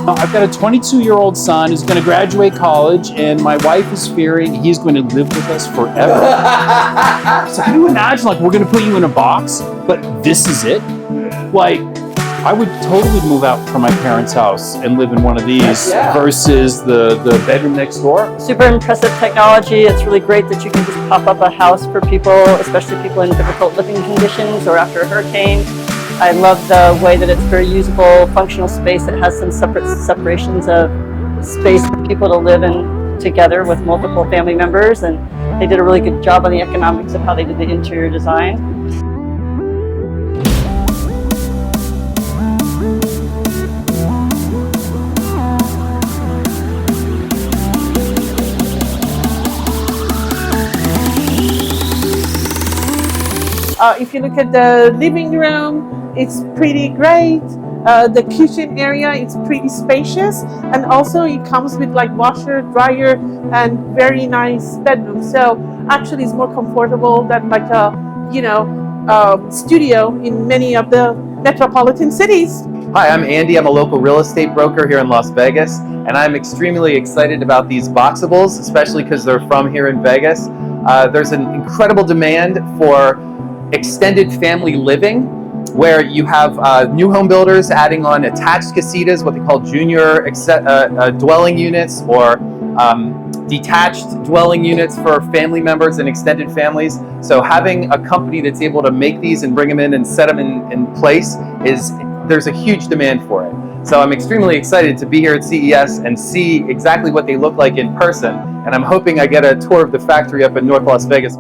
I've got a 22-year-old son who's going to graduate college, and my wife is fearing he's going to live with us forever. So can you imagine, like, we're going to put you in a box, but this is it? Like, I would totally move out from my parents' house and live in one of these versus the bedroom next door. Super impressive technology. It's really great that you can just pop up a house for people, especially people in difficult living conditions or after a hurricane. I love the way that it's very usable, functional space. It has some separate separations of space for people to live in together with multiple family members, and they did a really good job on the economics of how they did the interior design. If you look at the living room, it's pretty great. The kitchen area is pretty spacious, and also it comes with like washer, dryer, and very nice bedroom. So actually, it's more comfortable than like a studio in many of the metropolitan cities. Hi, I'm Andy. I'm a local real estate broker here in Las Vegas, and I'm extremely excited about these Boxables, especially because they're from here in Vegas. There's an incredible demand for extended family living, where you have new home builders adding on attached casitas, what they call junior dwelling units, or detached dwelling units for family members and extended families. So having a company that's able to make these and bring them in and set them in place, there's a huge demand for it. So I'm extremely excited to be here at CES and see exactly what they look like in person, and I'm hoping I get a tour of the factory up in North Las Vegas.